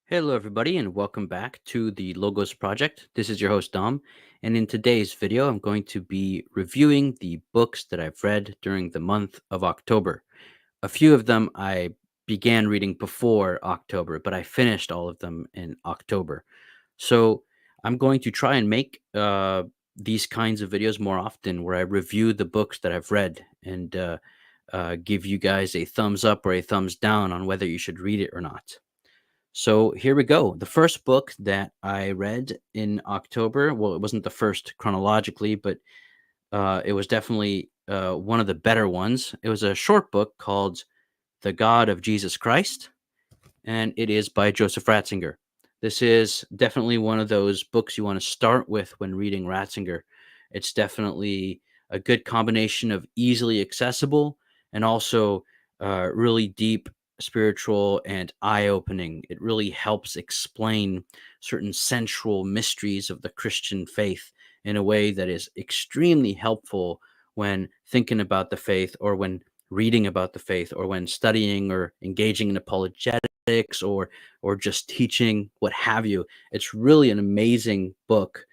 Hello, everybody, and welcome back to the Logos Project. This is your host, Dom, and in today's video, I'm going to be reviewing the books that I've read during the month of October. A few of them I began reading before October, but I finished all of them in October. So I'm going to try and make these kinds of videos more often where I review the books that I've read and give you guys a thumbs up or a thumbs down on whether you should read it or not. So here we go. The first book that I read in October, well, it wasn't the first chronologically, but it was definitely one of the better ones. It was a short book called The God of Jesus Christ, and it is by Joseph Ratzinger. This is definitely one of those books you want to start with when reading Ratzinger. It's definitely a good combination of easily accessible and also really deep spiritual and eye-opening. It really helps explain certain central mysteries of the Christian faith in a way that is extremely helpful when thinking about the faith or when reading about the faith or when studying or engaging in apologetics or just teaching, what have you. It's really an amazing book.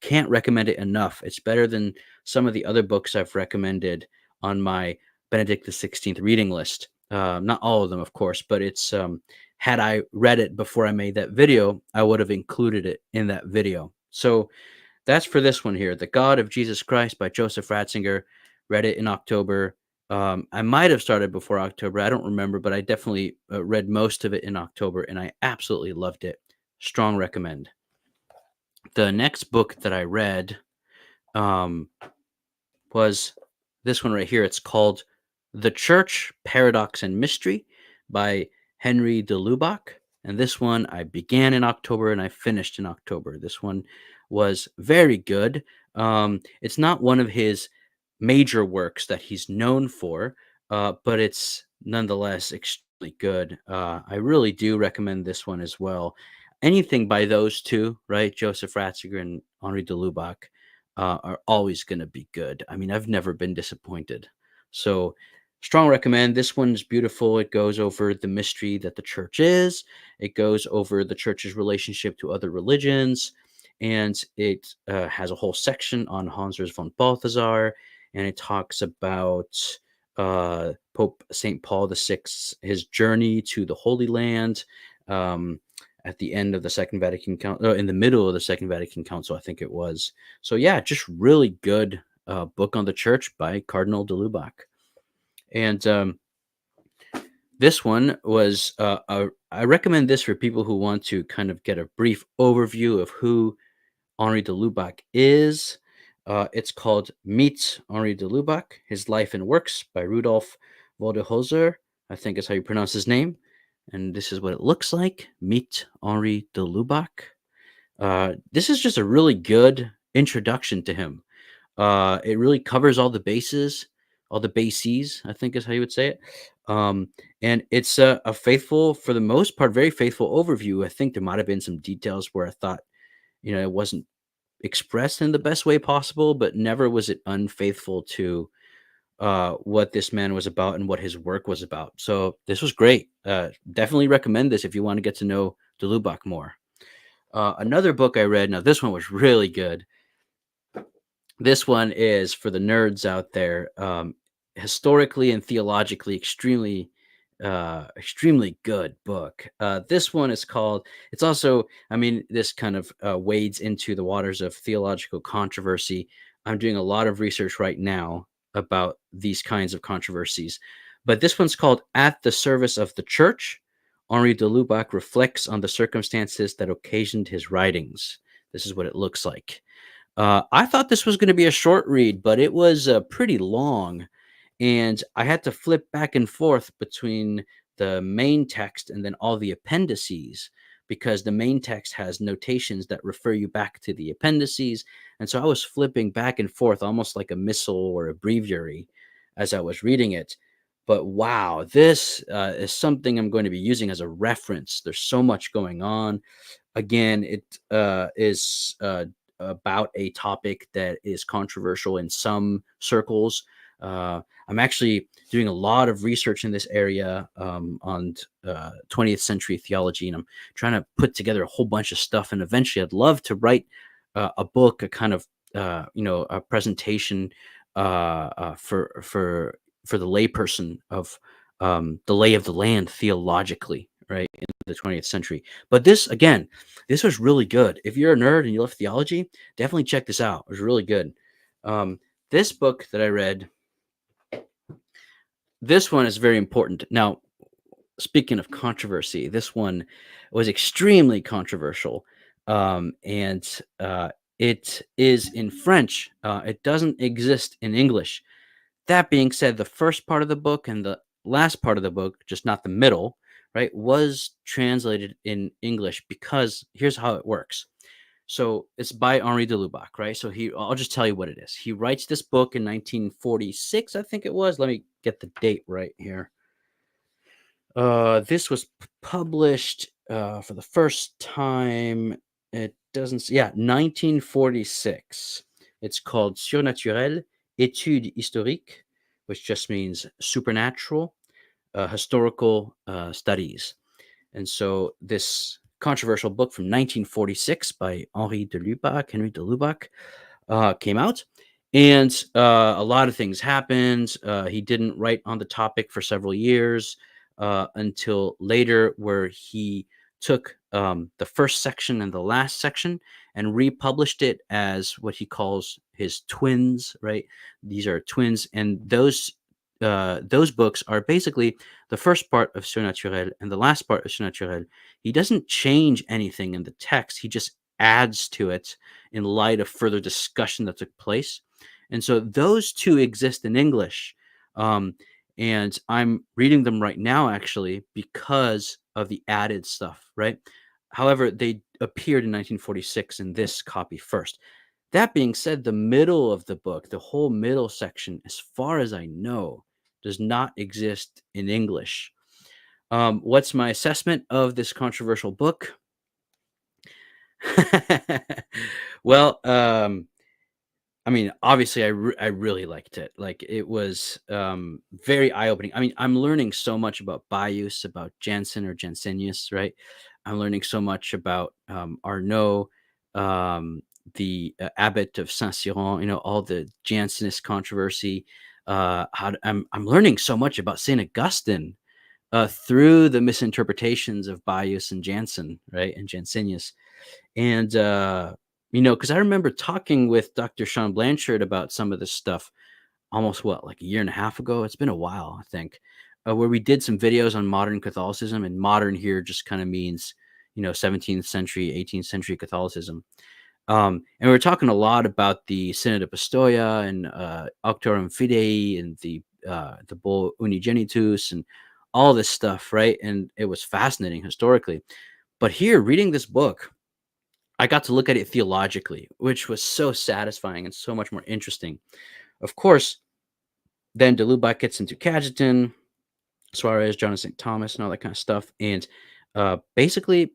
Can't recommend it enough. It's better than some of the other books I've recommended on my Benedict XVI reading list. Not all of them, of course, but it's had I read it before I made that video, I would have included it in that video. So that's for this one here, The God of Jesus Christ by Joseph Ratzinger. Read it in October. I might have started before October. I don't remember, but I definitely read most of it in October, and I absolutely loved it. Strong recommend. The next book that I read um, was this one right here. It's called The Church, Paradox and Mystery by Henry de Lubac. And this one I began in October and I finished in October. This one was very good. It's not one of his major works that he's known for, but it's nonetheless extremely good. I really do recommend this one as well. Anything by those two, right? Joseph Ratzinger and Henri de Lubac are always going to be good. I mean, I've never been disappointed. So, strong recommend. This one's beautiful. It goes over the mystery that the church is, it goes over the church's relationship to other religions, and it has a whole section on Hans Urs von Balthasar, and it talks about Pope St. Paul VI, his journey to the Holy Land. At the end of the Second Vatican Council, in the middle of the Second Vatican Council, I think it was. So yeah, just really good book on the church by Cardinal de Lubac. And this one was, I recommend this for people who want to kind of get a brief overview of who Henri de Lubac is. It's called Meet Henri de Lubac, His Life and Works by Rudolf Vodehoser, I think is how you pronounce his name. And this is what it looks like. Meet Henri de Lubac. This is just a really good introduction to him. It really covers all the bases, I think is how you would say it. Um, and it's a faithful, for the most part, very faithful overview. I think there might have been some details where I thought, it wasn't expressed in the best way possible, but never was it unfaithful to what this man was about and what his work was about. So this was great. Definitely recommend this if you want to get to know de Lubac more. Another book I read, now this one was really good. This one is for the nerds out there. Historically and theologically, extremely good book. This one is called. It's also, I mean, this kind of wades into the waters of theological controversy. I'm doing a lot of research right now about these kinds of controversies, but this one's called "At the Service of the Church." Henri de Lubac reflects on the circumstances that occasioned his writings. This is what it looks like. I thought this was going to be a short read, but it was pretty long. And I had to flip back and forth between the main text and then all the appendices because the main text has notations that refer you back to the appendices. And so I was flipping back and forth almost like a missal or a breviary as I was reading it. But wow, this is something I'm going to be using as a reference. There's so much going on. Again, it is about a topic that is controversial in some circles. I'm actually doing a lot of research in this area on 20th century theology, and I'm trying to put together a whole bunch of stuff. And eventually, I'd love to write a book, a kind of a presentation for the layperson of the lay of the land theologically, right, in the 20th century. But this, again, this was really good. If you're a nerd and you love theology, definitely check this out. It was really good. This book that I read, this one is very important. Now, speaking of controversy, this one was extremely controversial, and it is in French. It doesn't exist in English. That being said, the first part of the book and the last part of the book, just not the middle, right, was translated in English because here's how it works. So it's by Henri de Lubac, right? So I'll just tell you what it is. He writes this book in 1946, I think it was. Let me get the date right here. This was published for the first time. It doesn't, yeah, 1946. It's called Surnaturel, Études historiques, which just means supernatural, historical studies. And so this controversial book from 1946 by Henri de Lubac, came out. And a lot of things happened. He didn't write on the topic for several years until later, where he took the first section and the last section and republished it as what he calls his twins, right? These are twins. And those books are basically the first part of Surnaturel and the last part of Surnaturel. He doesn't change anything in the text. He just adds to it in light of further discussion that took place. And so those two exist in English. And I'm reading them right now, actually, because of the added stuff, right? However, they appeared in 1946 in this copy first. That being said, the middle of the book, the whole middle section, as far as I know, does not exist in English. What's my assessment of this controversial book? Well, I mean, obviously, I really liked it. Like, it was very eye opening. I mean, I'm learning so much about Baius, about Jansen or Jansenius, right? I'm learning so much about Arnaud, the abbot of Saint Cyran. You know, all the Jansenist controversy. I'm learning so much about Saint Augustine through the misinterpretations of Baius and Jansen, right, and Jansenius. And, because I remember talking with Dr. Sean Blanchard about some of this stuff almost like a year and a half ago. It's been a while, I think, where we did some videos on modern Catholicism, and modern here just kind of means, 17th century, 18th century Catholicism. And we were talking a lot about the Synod of Pistoia and Auctorem Fidei and the bull Unigenitus and all this stuff, right? And it was fascinating historically. But here, reading this book, I got to look at it theologically, which was so satisfying and so much more interesting. Of course, then de Lubac gets into Cajetan, Suarez, John of St. Thomas, and all that kind of stuff, and basically,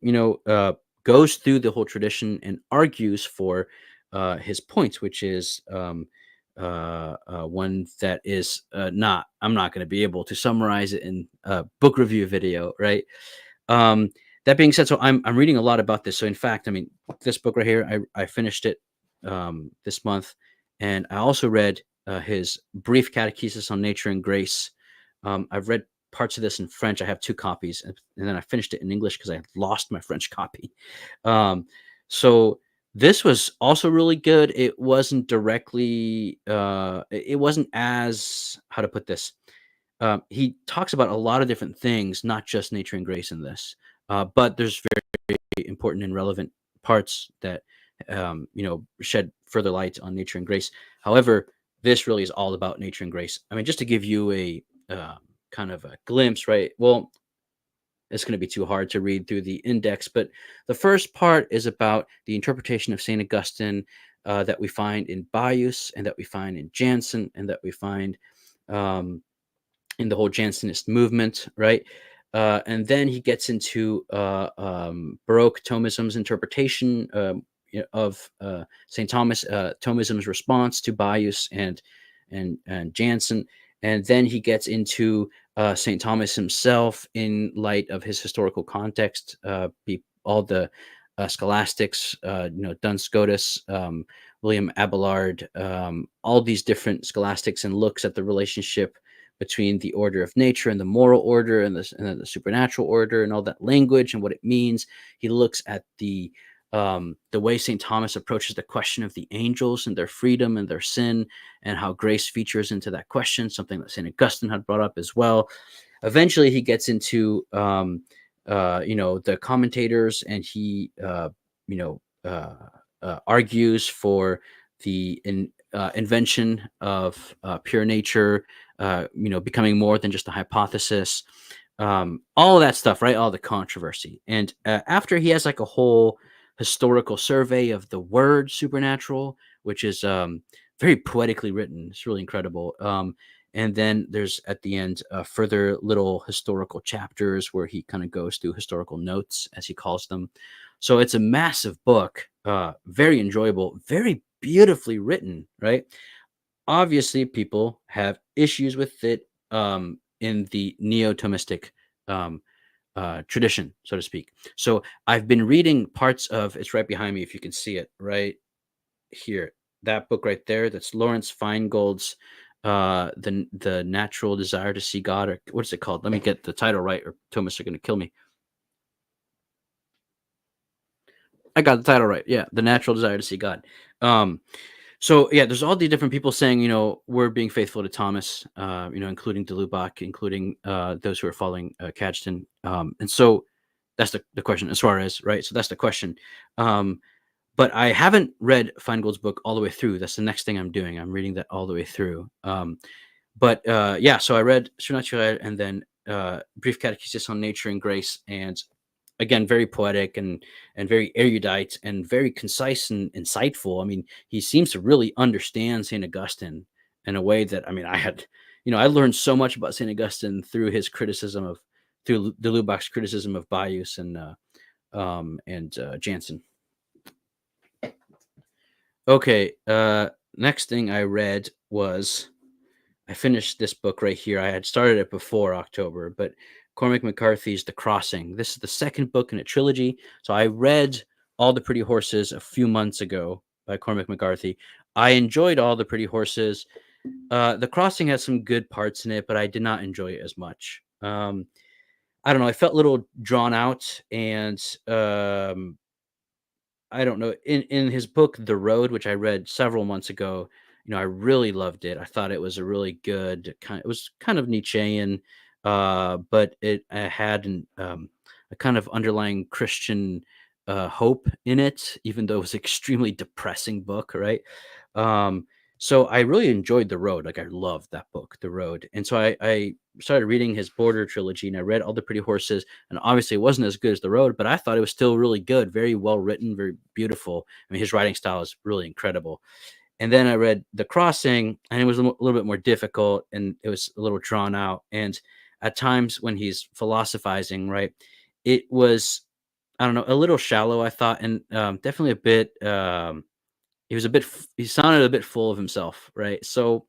goes through the whole tradition and argues for his points, which is one that is not. I'm not going to be able to summarize it in a book review video, right? That being said, so I'm reading a lot about this. So in fact, I mean, this book right here, I finished it this month, and I also read his brief catechesis on nature and grace. I've read parts of this in French. I have 2 copies, and then I finished it in English because I lost my French copy. So this was also really good. It wasn't directly, it wasn't as, how to put this. He talks about a lot of different things, not just nature and grace in this. But there's very important and relevant parts that shed further light on nature and grace. However, this really is all about nature and grace. I mean, just to give you a kind of a glimpse, right? Well, it's going to be too hard to read through the index, but the first part is about the interpretation of Saint Augustine that we find in Baius and that we find in Jansen and that we find in the whole Jansenist movement, right? And then he gets into Baroque Thomism's interpretation of St. Thomas, Thomism's response to Baius and Jansen. and then he gets into St. Thomas himself in light of his historical context, all the scholastics, Duns Scotus, William Abelard, all these different scholastics, and looks at the relationship between the order of nature and the moral order and then the supernatural order and all that language and what it means. He looks at the way St. Thomas approaches the question of the angels and their freedom and their sin, and how grace features into that question, something that St. Augustine had brought up as well. Eventually, he gets into the commentators, and he you know argues for the invention of pure nature, becoming more than just a hypothesis. All of that stuff, right? All the controversy, and after he has like a whole historical survey of the word supernatural, which is very poetically written. It's really incredible. And then there's at the end further little historical chapters where he kind of goes through historical notes, as he calls them. So it's a massive book, very enjoyable, very beautifully written, right? Obviously, people have issues with it in the neo-Thomistic um, tradition, so to speak. So I've been reading parts of it's right behind me, if you can see it right here. That book right there, that's Lawrence Feingold's the Natural Desire to See God, or what's it called? Let me get the title right, or Thomas are gonna kill me. I got the title right. Yeah, The Natural Desire to See God. Um, so yeah, there's all the different people saying, we're being faithful to Thomas, including de Lubac, including those who are following Cajetan. And so that's the question, as far as right. So that's the question. But I haven't read Feingold's book all the way through. That's the next thing I'm doing. I'm reading that all the way through. But yeah, so I read Surnaturel and then Brief Catechesis on Nature and Grace, and again, very poetic and very erudite and very concise and insightful. I mean, he seems to really understand Saint Augustine in a way that, I mean, I learned so much about Saint Augustine through his criticism of through de Lubac's criticism of Baius and Jansen. Okay, next thing I read was I finished this book right here. I had started it before October, but Cormac McCarthy's The Crossing. This is the second book in a trilogy. So I read All the Pretty Horses a few months ago by Cormac McCarthy. I enjoyed All the Pretty Horses. The Crossing has some good parts in it, but I did not enjoy it as much. I don't know. I felt a little drawn out, and I don't know. In his book, The Road, which I read several months ago, I really loved it. I thought it was a really good it was kind of Nietzschean, but it had a kind of underlying Christian hope in it, even though it was an extremely depressing book, right? Um, so I really enjoyed The Road. Like I loved that book, The Road. And so I started reading his Border trilogy, and I read All the Pretty Horses, and obviously it wasn't as good as The Road, but I thought it was still really good, very well written, very beautiful. I mean, his writing style is really incredible. And then I read The Crossing, and it was a little bit more difficult, and it was a little drawn out. And at times when he's philosophizing, right, it was, I don't know, a little shallow, I thought, and definitely a bit. He sounded a bit full of himself, right? So,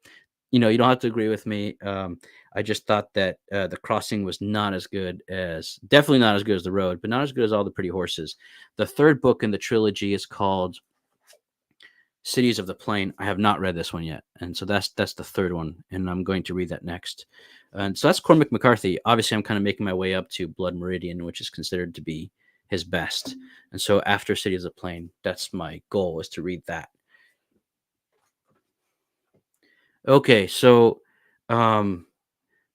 you don't have to agree with me. I just thought that The Crossing was not as good as, definitely not as good as The Road, but not as good as All the Pretty Horses. The third book in the trilogy is called Cities of the Plain. I have not read this one yet, and so that's the third one, and I'm going to read that next. And so that's Cormac McCarthy. Obviously, I'm kind of making my way up to Blood Meridian, which is considered to be his best. And so after Cities of the Plain, that's my goal, is to read that. Okay, so um,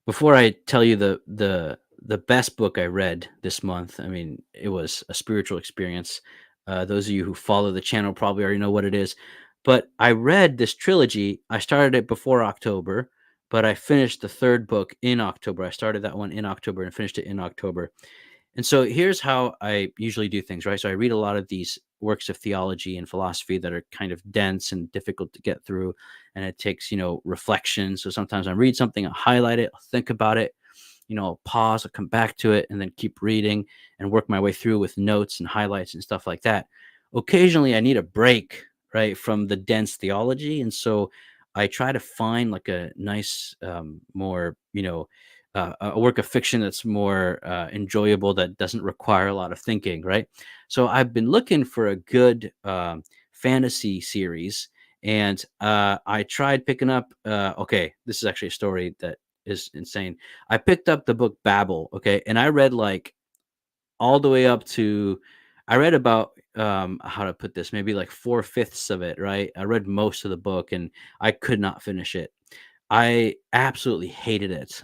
before I tell you the best book I read this month, I mean, it was a spiritual experience. Those of you who follow the channel probably already know what it is. But I read this trilogy. I started it before October, but I finished the third book in October. I started that one in October and finished it in October. And so here's how I usually do things, right? So I read a lot of these works of theology and philosophy that are kind of dense and difficult to get through. And it takes, reflection. So sometimes I read something, I'll highlight it, I'll think about it, I'll pause, I'll come back to it, and then keep reading and work my way through with notes and highlights and stuff like that. Occasionally I need a break, right, from the dense theology. And so I try to find like a nice, more, a work of fiction that's more enjoyable, that doesn't require a lot of thinking, right? So I've been looking for a good fantasy series, and I tried picking up. Okay, this is actually a story that is insane. I picked up the book Babel, okay, and I read like all the way up to, I read about, how to put this, maybe like 4/5 of it, right? I read most of the book and I could not finish it. I absolutely hated it.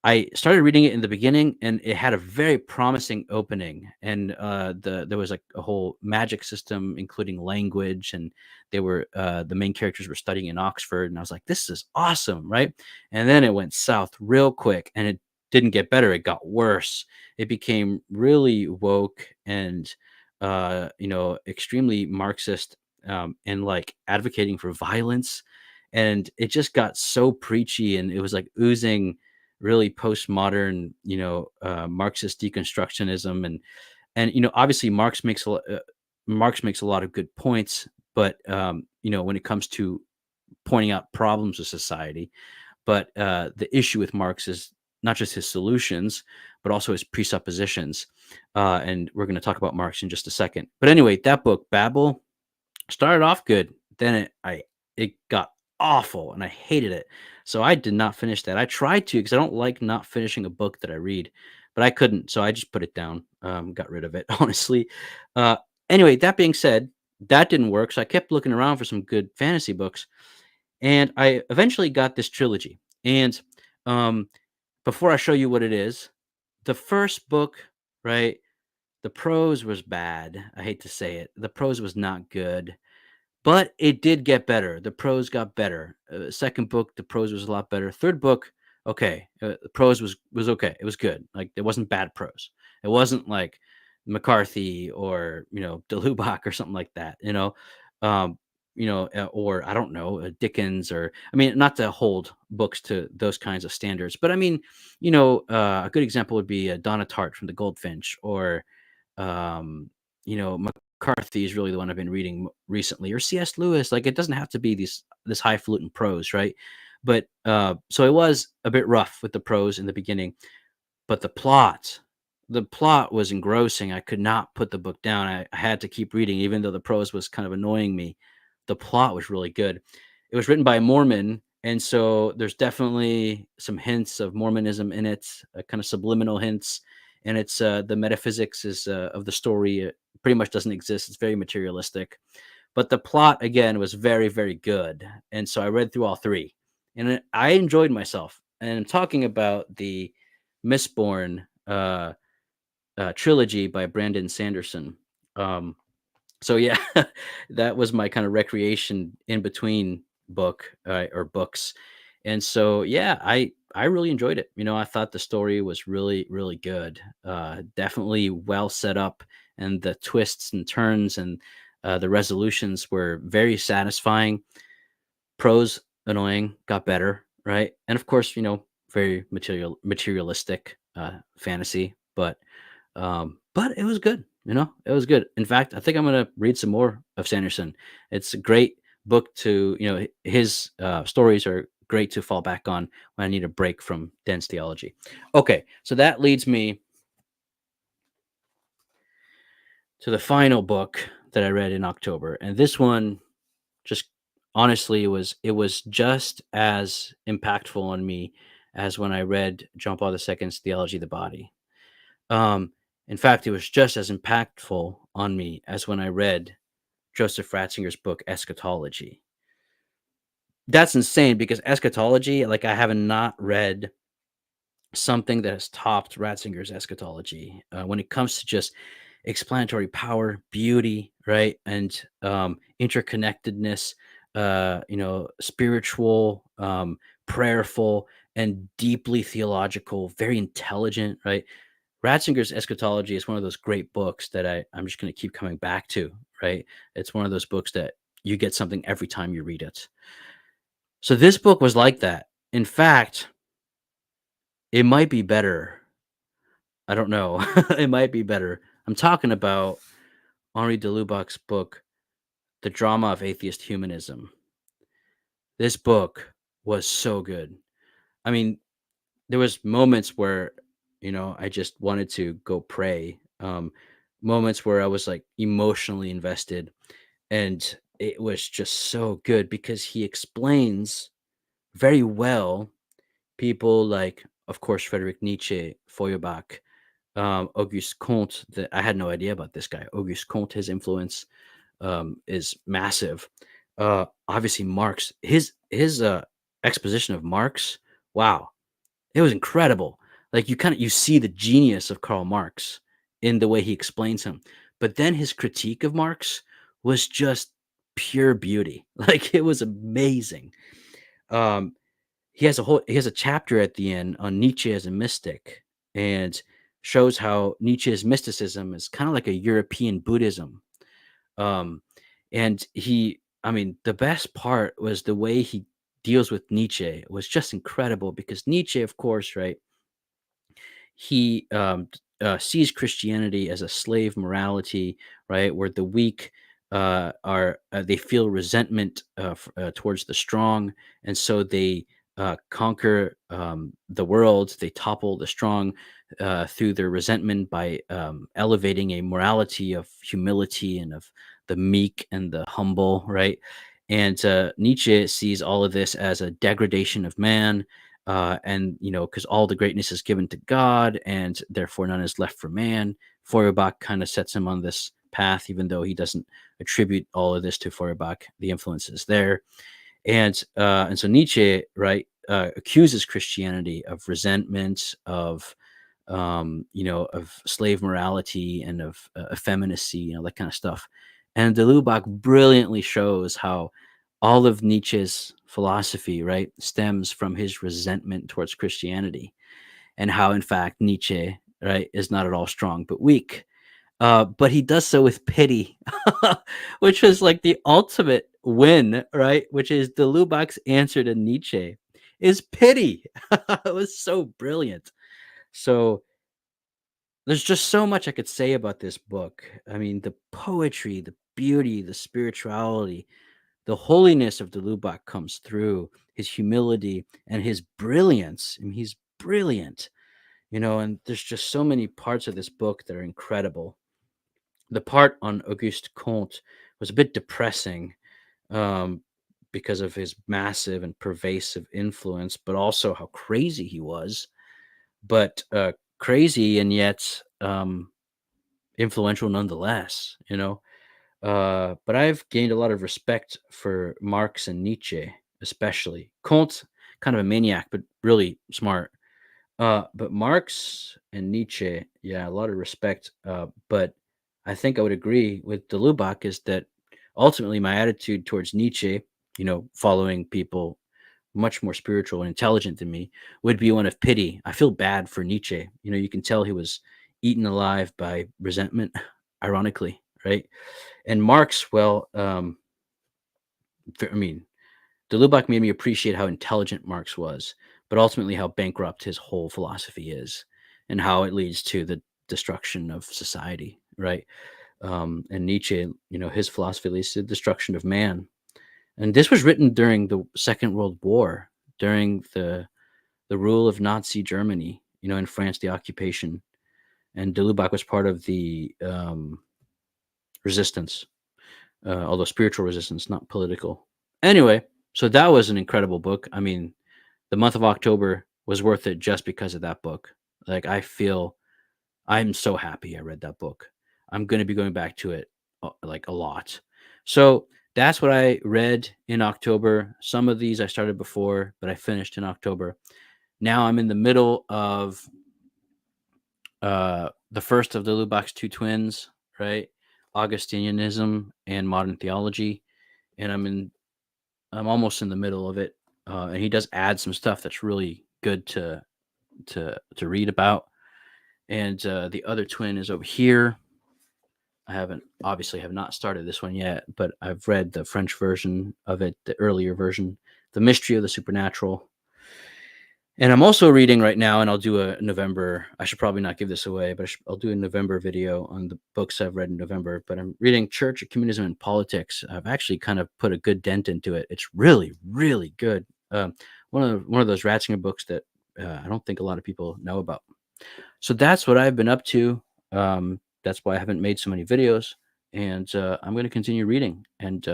I started reading it in the beginning, and it had a very promising opening, and there was like a whole magic system, including language, and the main characters were studying in Oxford, and I was like, "This is awesome!" Right? And then it went south real quick, and it didn't get better; it got worse. It became really woke and, extremely Marxist, and like advocating for violence, and it just got so preachy, and it was like oozing really postmodern, Marxist deconstructionism, and obviously Marx makes a lot of good points, but when it comes to pointing out problems with society, but the issue with Marx is not just his solutions, but also his presuppositions, and we're going to talk about Marx in just a second. But anyway, that book Babel started off good, then it got awful, and I hated it. So I did not finish that. I tried to, because I don't like not finishing a book that I read, but I couldn't, so I just put it down, got rid of it, honestly. Uh, anyway, that being said, that didn't work, so I kept looking around for some good fantasy books, and I eventually got this trilogy. And, um, before I show you what it is, the first book, right, the prose was bad. I hate to say it. The prose was not good. But it did get better. The prose got better. Second book, the prose was a lot better. Third book, okay, the prose was okay. It was good. Like, it wasn't bad prose. It wasn't like McCarthy or De Lubac or something like that. Um, or I don't know, Dickens, or I mean, not to hold books to those kinds of standards, but I mean, a good example would be Donna Tartt from The Goldfinch, or um, McCarthy is really the one I've been reading recently, or C.S. Lewis. Like, it doesn't have to be this highfalutin prose, right? But so it was a bit rough with the prose in the beginning, but the plot was engrossing. I could not put the book down. I had to keep reading, even though the prose was kind of annoying me. The plot was really good. It was written by a Mormon, and so there's definitely some hints of Mormonism in it, kind of subliminal hints. And it's the metaphysics is of the story pretty much doesn't exist. It's very materialistic, but the plot again was very, very good. And so I read through all three, and I enjoyed myself. And I'm talking about the Mistborn trilogy by Brandon Sanderson. Um, so yeah, that was my kind of recreation in between or books, and so yeah, I really enjoyed it. I thought the story was really, really good. Definitely well set up, and the twists and turns, and the resolutions were very satisfying. Prose annoying, got better, right? And of course, very materialistic fantasy, but it was good. It was good. In fact, I think I'm gonna read some more of Sanderson. It's a great book to, his stories are great to fall back on when I need a break from dense theology. Okay, so that leads me to the final book that I read in October, and this one, just honestly, it was just as impactful on me as when I read John Paul II's Theology of the Body. Um, in fact, it was just as impactful on me as when I read Joseph Ratzinger's book Eschatology. That's insane, because Eschatology, like, I have not read something that has topped Ratzinger's Eschatology when it comes to just explanatory power, beauty, right, and interconnectedness, spiritual, prayerful, and deeply theological, very intelligent, right? Ratzinger's Eschatology is one of those great books that I'm just going to keep coming back to, right? It's one of those books that you get something every time you read it. So this book was like that. In fact, it might be better. I don't know. It might be better. I'm talking about Henri de Lubac's book, The Drama of Atheist Humanism. This book was so good. I mean, there was moments where, I just wanted to go pray. Moments where I was like emotionally invested, and it was just so good because he explains very well people like, of course, Friedrich Nietzsche, Feuerbach, Auguste Comte. That I had no idea about this guy. Auguste Comte, his influence is massive. Obviously, Marx, his exposition of Marx, wow, it was incredible. Like you see the genius of Karl Marx in the way he explains him. But then his critique of Marx was just pure beauty. Like it was amazing. Um, he has a chapter at the end on Nietzsche as a mystic, and shows how Nietzsche's mysticism is kind of like a European Buddhism. Um, and I mean, the best part was the way he deals with Nietzsche was just incredible because Nietzsche, of course, right? He sees Christianity as a slave morality, right? Where the weak are they feel resentment towards the strong, and so they conquer the world. They topple the strong through their resentment by elevating a morality of humility and of the meek and the humble, right? And Nietzsche sees all of this as a degradation of man, and because all the greatness is given to God, and therefore none is left for man. Feuerbach kind of sets him on this path, even though he doesn't attribute all of this to Feuerbach. The influence is there, and so Nietzsche, right, accuses Christianity of resentment, of slave morality, and of effeminacy, that kind of stuff. And de Lubac brilliantly shows how all of Nietzsche's philosophy, right, stems from his resentment towards Christianity, and how, in fact, Nietzsche, right, is not at all strong but weak. But he does so with pity, which was like the ultimate win, right? Which is de Lubac's answer to Nietzsche is pity. It was so brilliant. So there's just so much I could say about this book. I mean, the poetry, the beauty, the spirituality, the holiness of de Lubac comes through, his humility and his brilliance. I mean, he's brilliant, and there's just so many parts of this book that are incredible. The part on Auguste Comte was a bit depressing, um, because of his massive and pervasive influence, but also how crazy he was. But crazy and yet influential nonetheless. But I've gained a lot of respect for Marx and Nietzsche, especially. Comte, kind of a maniac, but really smart. But Marx and Nietzsche, yeah, a lot of respect. But I think I would agree with de Lubac is that ultimately my attitude towards Nietzsche, following people much more spiritual and intelligent than me, would be one of pity. I feel bad for Nietzsche. You can tell he was eaten alive by resentment, ironically, right? And Marx, well, I mean, de Lubac made me appreciate how intelligent Marx was, but ultimately how bankrupt his whole philosophy is, and how it leads to the destruction of society, right? And Nietzsche, his philosophy leads to the destruction of man. And this was written during the Second World War, during the rule of Nazi Germany, in France, the occupation. And de Lubac was part of the resistance, although spiritual resistance, not political. Anyway, so that was an incredible book. I mean, the month of October was worth it just because of that book. Like I'm so happy I read that book. I'm going to be going back to it like a lot. So that's what I read in October. Some of these I started before, but I finished in October. Now I'm in the middle of the first of the Lubac's two twins, right? Augustinianism and modern theology, and I'm almost in the middle of it. And he does add some stuff that's really good to read about. And the other twin is over here. I have not started this one yet, but I've read the French version of it, the earlier version, The Mystery of the Supernatural. And I'm also reading right now, and I'll do a November. I should probably not give this away, but I'll do a November video on the books I've read in November. But I'm reading Church, Communism, and Politics. I've actually kind of put a good dent into it. It's really, really good. One of those Ratzinger books that I don't think a lot of people know about. So that's what I've been up to. That's why I haven't made so many videos, and I'm going to continue reading and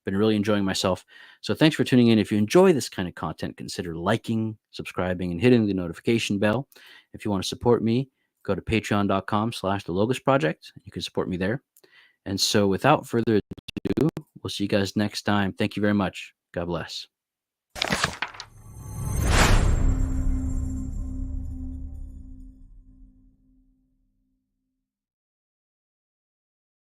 been really enjoying myself. So thanks for tuning in. If you enjoy this kind of content, consider liking, subscribing, and hitting the notification bell. If you want to support me, go to patreon.com/the Logos Project. You can support me there. And so without further ado, we'll see you guys next time. Thank you very much. God bless.